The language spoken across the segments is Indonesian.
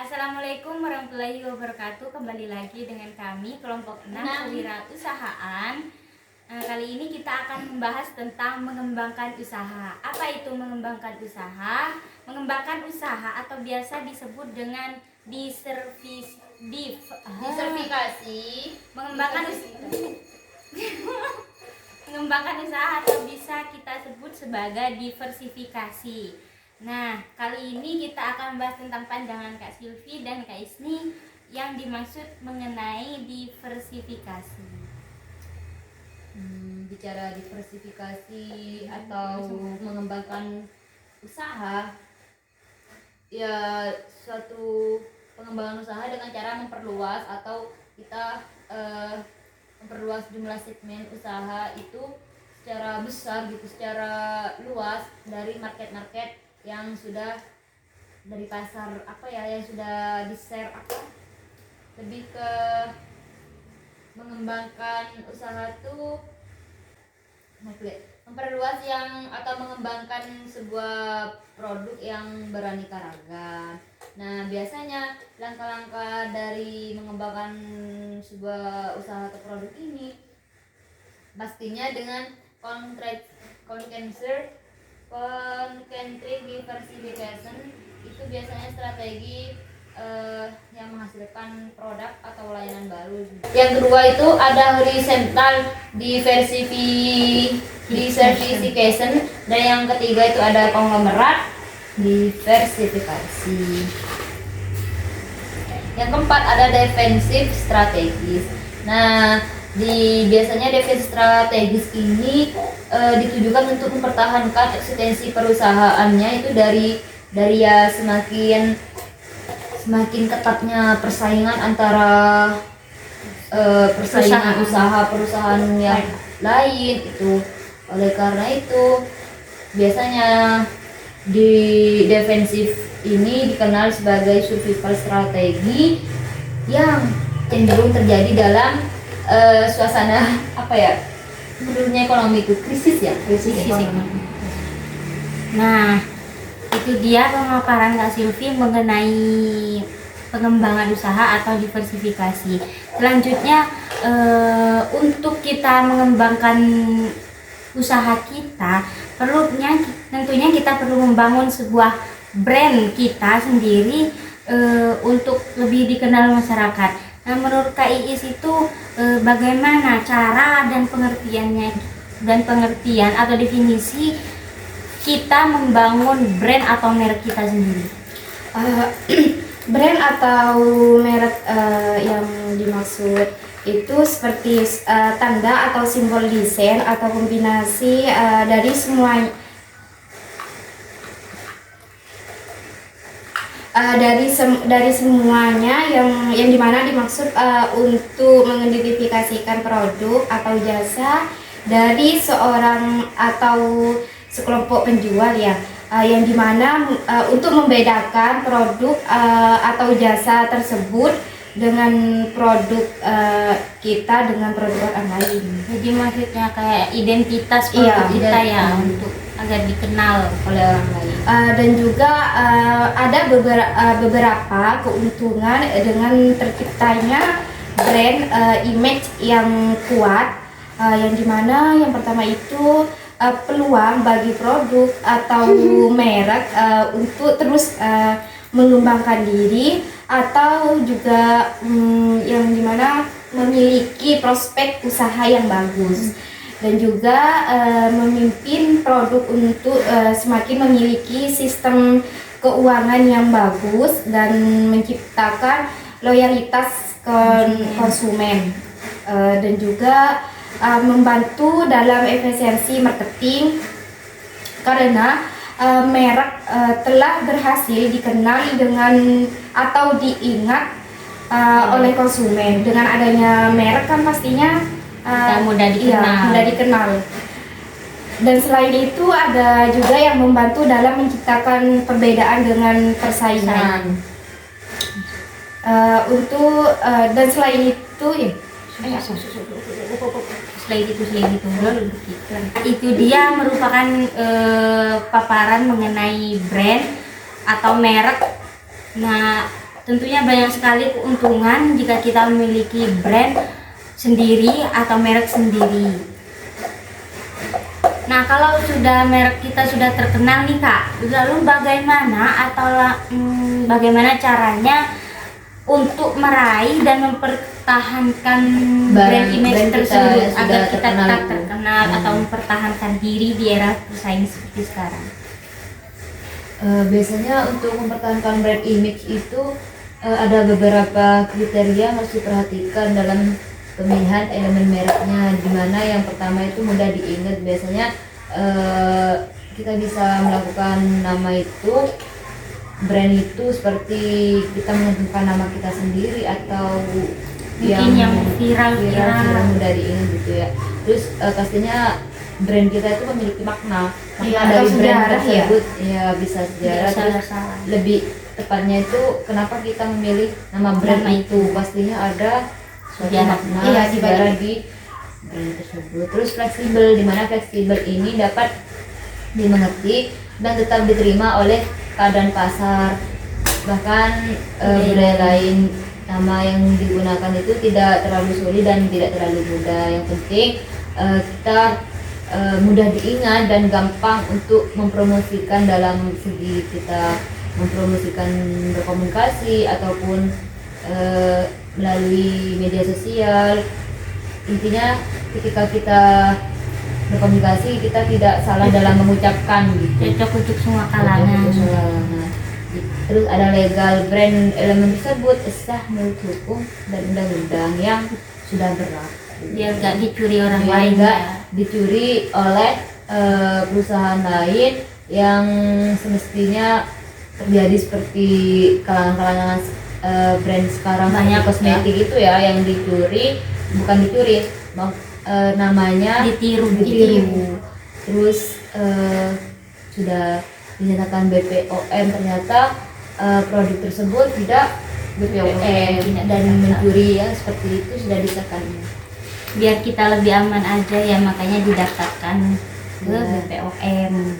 Assalamualaikum warahmatullahi wabarakatuh. Kembali lagi dengan kami kelompok 6 kewirausahaan. Kali ini kita akan membahas tentang mengembangkan usaha. Apa itu mengembangkan usaha? Mengembangkan usaha atau biasa disebut dengan Disertifikasi. mengembangkan usaha atau bisa kita sebut sebagai diversifikasi. Nah, kali ini kita akan membahas tentang pandangan Kak Silvi dan Kak Isni yang dimaksud mengenai diversifikasi. Bicara diversifikasi atau mengembangkan usaha, ya suatu pengembangan usaha dengan cara memperluas atau kita memperluas jumlah segmen usaha itu secara besar gitu, secara luas dari market-market yang sudah dari pasar yang sudah di-share lebih ke mengembangkan usaha tuh memperluas atau mengembangkan sebuah produk yang beraneka ragam. Nah, biasanya langkah-langkah dari mengembangkan sebuah usaha atau produk ini pastinya dengan country diversification. Itu biasanya strategi yang menghasilkan produk atau layanan baru. Yang kedua itu ada horizontal diversification, dan yang ketiga itu ada konglomerat diversifikasi. Yang keempat ada defensif strategis. Nah, biasanya defensif strategis ini ditujukan untuk mempertahankan eksistensi perusahaannya itu dari ya semakin ketatnya persaingan antara perusahaan yang lain itu. Oleh karena itu biasanya di defensif ini dikenal sebagai survival strategi yang cenderung terjadi dalam suasana menurutnya ekonomi itu krisis ekonomi. Nah, itu dia pemaparan Kak Silvi mengenai pengembangan usaha atau diversifikasi. Selanjutnya untuk kita mengembangkan usaha kita tentunya kita perlu membangun sebuah brand kita sendiri untuk lebih dikenal masyarakat. Nah, menurut Kak Iis itu bagaimana cara dan pengertian atau definisi kita membangun brand atau merek kita sendiri? Brand atau merek yang dimaksud itu seperti tanda atau simbol desain atau kombinasi dari semuanya yang dimana dimaksud untuk mengidentifikasikan produk atau jasa dari seorang atau sekelompok penjual yang dimana untuk membedakan produk atau jasa tersebut dengan produk kita dengan produk orang lain. Jadi maksudnya kayak identitas produk kita untuk agar dikenal oleh orang lain. Dan juga ada beberapa keuntungan dengan terciptanya brand image yang kuat, yang dimana yang pertama itu peluang bagi produk atau merek untuk terus mengembangkan diri, atau juga yang dimana memiliki prospek usaha yang bagus, dan juga memimpin produk untuk semakin memiliki sistem keuangan yang bagus dan menciptakan loyalitas konsumen, dan juga membantu dalam efisiensi marketing karena merek telah berhasil dikenal dengan atau diingat oleh konsumen. Dengan adanya merek kan pastinya mudah dikenal. Dan selain itu ada juga yang membantu dalam menciptakan perbedaan dengan persaingan. Dan selain itu itu dia merupakan paparan mengenai brand atau merek. Nah, tentunya banyak sekali keuntungan jika kita memiliki brand sendiri atau merek sendiri. Nah, kalau sudah merek kita sudah terkenal nih Kak, lalu bagaimana caranya untuk meraih dan mempertahankan brand image tersebut agar kita tetap terkenal atau mempertahankan diri di era pesaing seperti sekarang? Biasanya untuk mempertahankan brand image itu ada beberapa kriteria yang harus diperhatikan dalam pemilihan elemen mereknya, dimana yang pertama itu mudah diingat. Biasanya kita bisa melakukan nama itu, brand itu, seperti kita menentukan nama kita sendiri atau Mungkin yang viral mudah diingat gitu ya. Terus pastinya brand kita itu memiliki makna Ya, dari atau brand sejarah tersebut ya, bisa sejarah. Terus salah. lebih tepatnya itu kenapa kita memilih nama brand Nama itu, pastinya ada suatu Sejarah. makna Iya, sejarah di brand tersebut. Terus fleksibel, dimana fleksibel ini dapat dimengerti dan tetap diterima oleh keadaan pasar, bahkan budaya lain. Nama yang digunakan itu tidak terlalu sulit dan tidak terlalu mudah. Yang penting kita mudah diingat dan gampang untuk mempromosikan dalam segi kita mempromosikan berkomunikasi ataupun melalui media sosial. Intinya ketika kita berkomunikasi kita tidak salah dalam mengucapkan gitu. Cocok untuk semua kalangan. Terus ada legal, brand elemen tersebut sah menurut hukum dan undang-undang yang sudah berlaku. Biar gak dicuri orang Biar lain nggak ya. dicuri oleh perusahaan lain yang semestinya terjadi seperti kalangan-kalangan brand sekarang Banyak, seperti kosmetik itu ya, yang dicuri, bukan dicuri, namanya Ditiru. Terus sudah dinyatakan BPOM, ternyata produk tersebut tidak BPOM dan mencuri, ya seperti itu sudah disahkan. Biar kita lebih aman aja ya, makanya didaftarkan ke Ya. BPOM.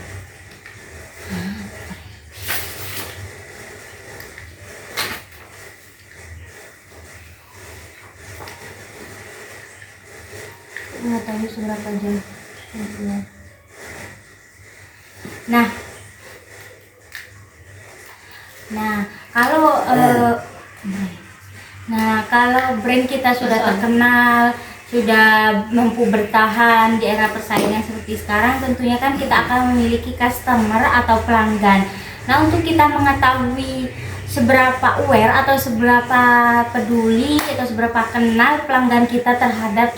Nggak tahu seberapa jam. Nah, kalau brand kita sudah terkenal, sudah mampu bertahan di era persaingan seperti sekarang, tentunya kan kita akan memiliki customer atau pelanggan. Nah, untuk kita mengetahui seberapa aware atau seberapa peduli atau seberapa kenal pelanggan kita terhadap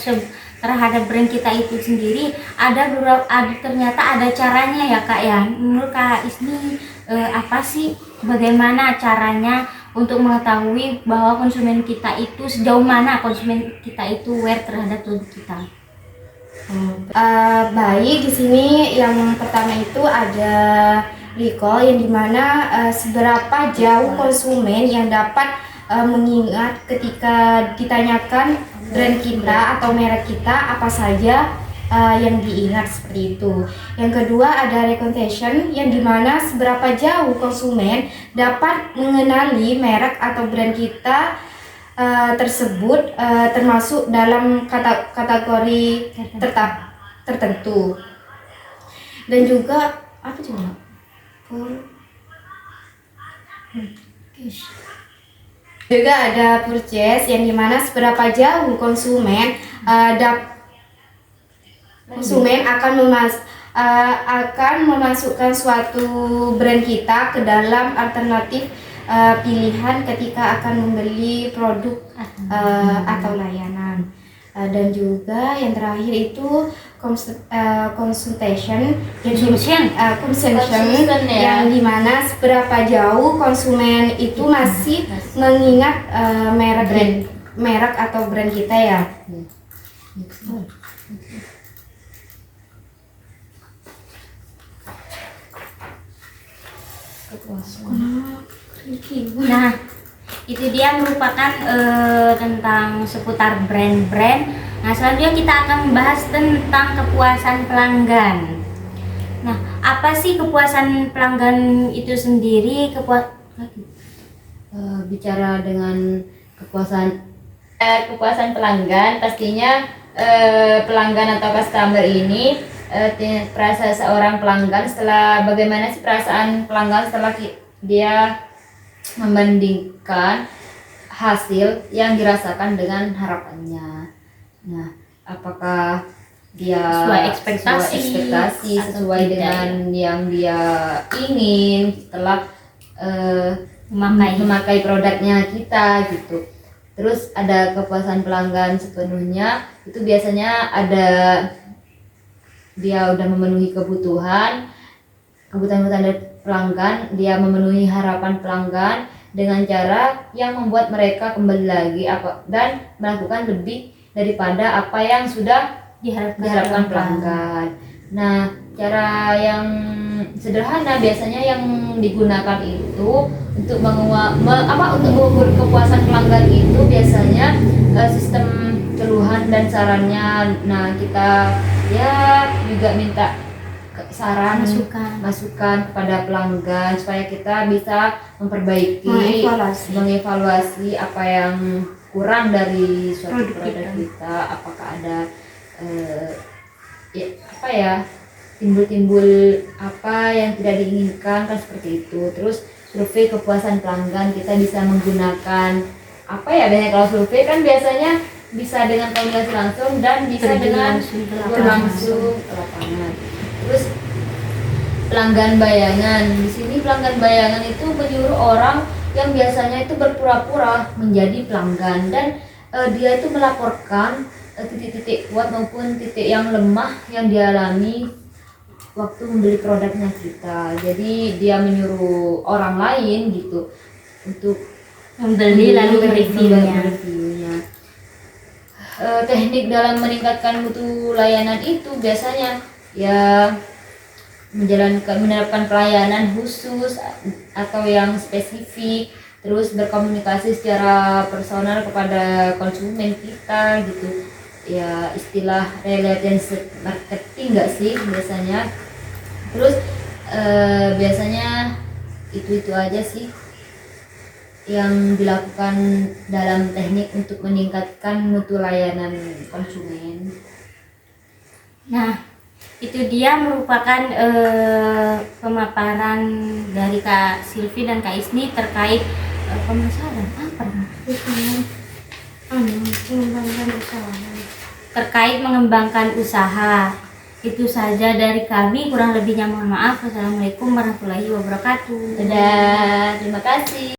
brand kita itu sendiri, ternyata ada caranya ya Kak ya. Menurut Kak Isni apa sih, bagaimana caranya untuk mengetahui bahwa konsumen kita itu, sejauh mana konsumen kita itu aware terhadap produk kita? Baik, di sini yang pertama itu ada recall, yang dimana seberapa jauh konsumen yang dapat mengingat ketika ditanyakan brand kita atau merek kita apa saja yang diingat, seperti itu. Yang kedua ada reconnaissance, yang dimana seberapa jauh konsumen dapat mengenali merek atau brand kita tersebut termasuk dalam kategori tertentu. Dan juga apa coba? Juga ada purchase, yang dimana seberapa jauh konsumen akan memasukkan suatu brand kita ke dalam alternatif pilihan ketika akan membeli produk atau layanan. Dan juga yang terakhir itu consultation, yang dimana seberapa jauh konsumen itu masih mengingat merek atau brand kita ya. Nah, itu dia merupakan tentang seputar brand-brand. Nah, selanjutnya kita akan membahas tentang kepuasan pelanggan. Nah, apa sih kepuasan pelanggan itu sendiri? bicara dengan kepuasan pelanggan, pastinya pelanggan atau customer ini perasaan seorang pelanggan bagaimana sih perasaan pelanggan setelah dia membandingkan hasil yang dirasakan dengan harapannya. Nah, apakah dia Sesuai ekspektasi atau sesuai tidak, dengan yang dia ingin setelah memakai produknya kita gitu. Terus ada kepuasan pelanggan sepenuhnya, itu biasanya ada dia udah memenuhi kebutuhan dari pelanggan, dia memenuhi harapan pelanggan dengan cara yang membuat mereka kembali lagi dan melakukan lebih daripada apa yang sudah diharapkan pelanggan. Nah, cara yang sederhana biasanya yang digunakan itu untuk mengukur kepuasan pelanggan itu biasanya sistem keluhan dan sarannya. Nah, kita juga minta saran masukan kepada pelanggan supaya kita bisa memperbaiki, mengevaluasi apa yang kurang dari suatu produk kita, apakah ada timbul apa yang tidak diinginkan, kan seperti itu. Terus survei kepuasan pelanggan kita bisa menggunakan biasanya kalau survei kan biasanya bisa dengan komunikasi langsung dan bisa dengan langsung ke lapangan. Terus pelanggan bayangan, di sini pelanggan bayangan itu menyuruh orang yang biasanya itu berpura-pura menjadi pelanggan dan dia itu melaporkan titik-titik kuat maupun titik yang lemah yang dialami waktu membeli produknya kita. Jadi dia menyuruh orang lain gitu untuk membeli lalu reviewnya. Teknik dalam meningkatkan mutu layanan itu biasanya menerapkan pelayanan khusus atau yang spesifik, terus berkomunikasi secara personal kepada konsumen kita gitu. Ya, istilah relationship marketing enggak sih biasanya. Terus biasanya itu aja sih yang dilakukan dalam teknik untuk meningkatkan mutu layanan konsumen. Nah, itu dia merupakan pemaparan dari Kak Silvi dan Kak Isni terkait pemasaran terkait mengembangkan usaha. Itu saja dari kami, kurang lebihnya mohon maaf. Wassalamualaikum warahmatullahi wabarakatuh. Dadah, terima kasih.